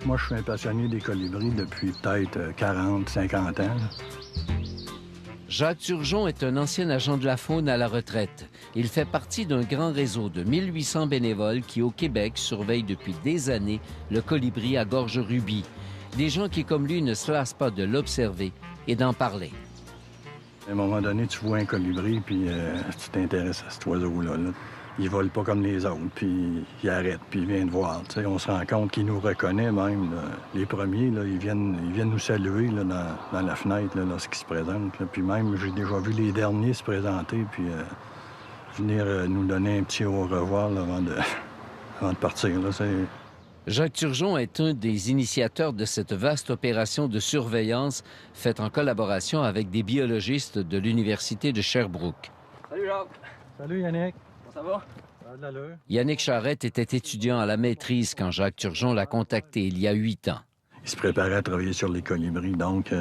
Moi, je suis un passionné des colibris depuis peut-être 40, 50 ans. Là. Jacques Turgeon est un ancien agent de la faune à la retraite. Il fait partie d'un grand réseau de 1800 bénévoles qui, au Québec, surveillent depuis des années le colibri à gorge rubis. Des gens qui, comme lui, ne se lassent pas de l'observer et d'en parler. À un moment donné, tu vois un colibri, puis tu t'intéresses à cet oiseau-là. Là. Il vole pas comme les autres, puis il arrête, puis il vient te voir. T'sais, on se rend compte qu'il nous reconnaît même. Là. Les premiers, là, ils viennent nous saluer là, dans la fenêtre là, lorsqu'ils se présentent. Là. Puis même, j'ai déjà vu les derniers se présenter, puis venir nous donner un petit au revoir là, avant de partir. Là. Jacques Turgeon est un des initiateurs de cette vaste opération de surveillance faite en collaboration avec des biologistes de l'Université de Sherbrooke. Salut Jacques! Salut Yannick! Comment ça va? Ça a de l'allure. Yannick Charrette était étudiant à la maîtrise quand Jacques Turgeon l'a contacté il y a 8 ans. Il se préparait à travailler sur les colibris, donc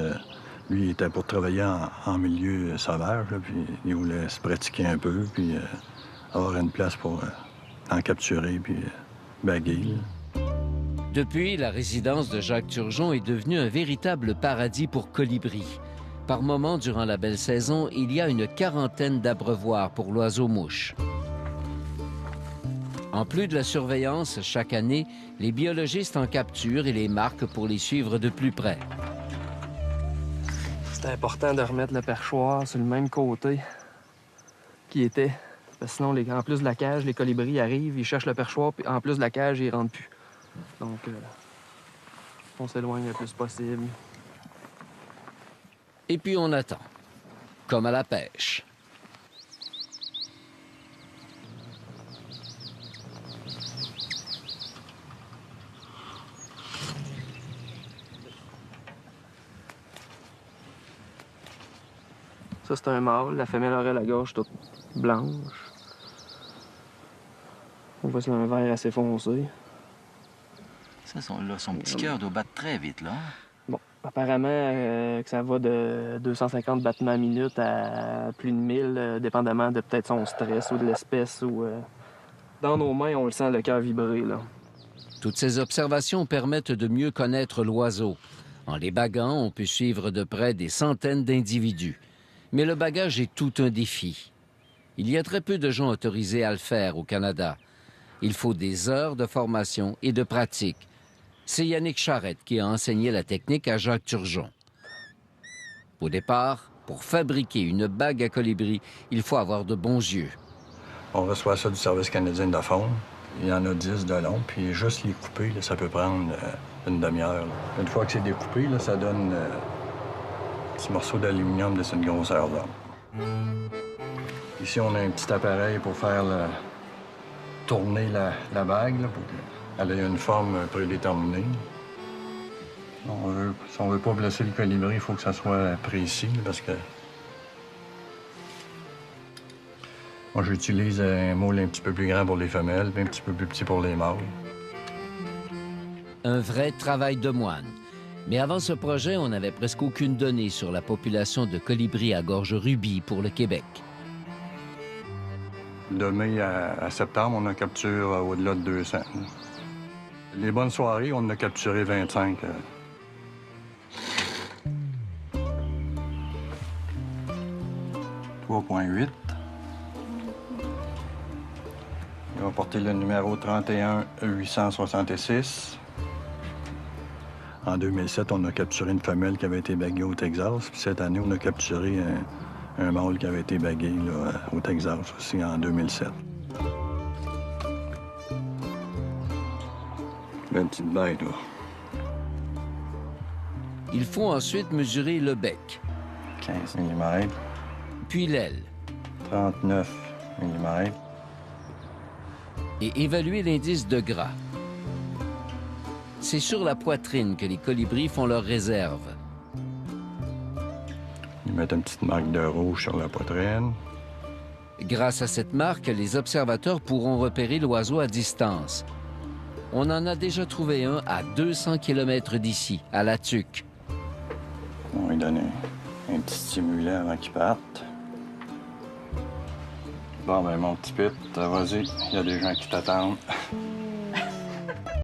lui, il était pour travailler en milieu sauvage, là, puis il voulait se pratiquer un peu, puis avoir une place pour en capturer, puis baguer. Là. Depuis, la résidence de Jacques Turgeon est devenue un véritable paradis pour colibris. Par moments, durant la belle saison, il y a une quarantaine d'abreuvoirs pour l'oiseau-mouche. En plus de la surveillance, chaque année, les biologistes en capturent et les marquent pour les suivre de plus près. C'était important de remettre le perchoir sur le même côté qu'il était. Parce que sinon, en plus de la cage, les colibris arrivent, ils cherchent le perchoir, puis en plus de la cage, ils rentrent plus. Donc, on s'éloigne le plus possible. Et puis on attend, comme à la pêche. Ça, c'est un mâle. La femelle aurait la gorge toute blanche. On voit que c'est un vert assez foncé. Ça, son petit cœur doit battre très vite, là. Bon, apparemment, que ça va de 250 battements à minute à plus de 1000, dépendamment de peut-être son stress ou de l'espèce. Ou Dans nos mains, on le sent le cœur vibrer, là. Toutes ces observations permettent de mieux connaître l'oiseau. En les baguant, on peut suivre de près des centaines d'individus. Mais le bagage est tout un défi. Il y a très peu de gens autorisés à le faire au Canada. Il faut des heures de formation et de pratique. C'est Yannick Charrette qui a enseigné la technique à Jacques Turgeon. Au départ, pour fabriquer une bague à colibri, il faut avoir de bons yeux. On reçoit ça du Service canadien de la faune. Il y en a 10 de long, puis juste les couper, là, ça peut prendre une demi-heure. Là. Une fois que c'est découpé, là, ça donne un petit morceau d'aluminium de cette grosseur là. Ici, on a un petit appareil pour faire tourner la bague, là, pour qu'elle ait une forme prédéterminée. Si on veut pas blesser le colibri, il faut que ça soit précis, là, parce que moi, j'utilise un moule un petit peu plus grand pour les femelles, puis un petit peu plus petit pour les mâles. Un vrai travail de moine. Mais avant ce projet, on n'avait presque aucune donnée sur la population de colibris à gorge rubis pour le Québec. De mai à septembre, on a capturé au-delà de 200. Les bonnes soirées, on en a capturé 25. 3,8. Ils vont porter le numéro 31 866. En 2007, on a capturé une femelle qui avait été baguée au Texas. Puis cette année, on a capturé un mâle qui avait été bagué là, au Texas aussi en 2007. Une petite bête, là. Il faut ensuite mesurer le bec, 15 mm, puis l'aile, 39 mm. et évaluer l'indice de gras. C'est sur la poitrine que les colibris font leur réserve. Ils mettent une petite marque de rouge sur la poitrine. Grâce à cette marque, les observateurs pourront repérer l'oiseau à distance. On en a déjà trouvé un à 200 km d'ici, à La Tuque. On va lui donner un petit stimulant avant qu'il parte. Bon, ben mon petit pit, vas-y, il y a des gens qui t'attendent.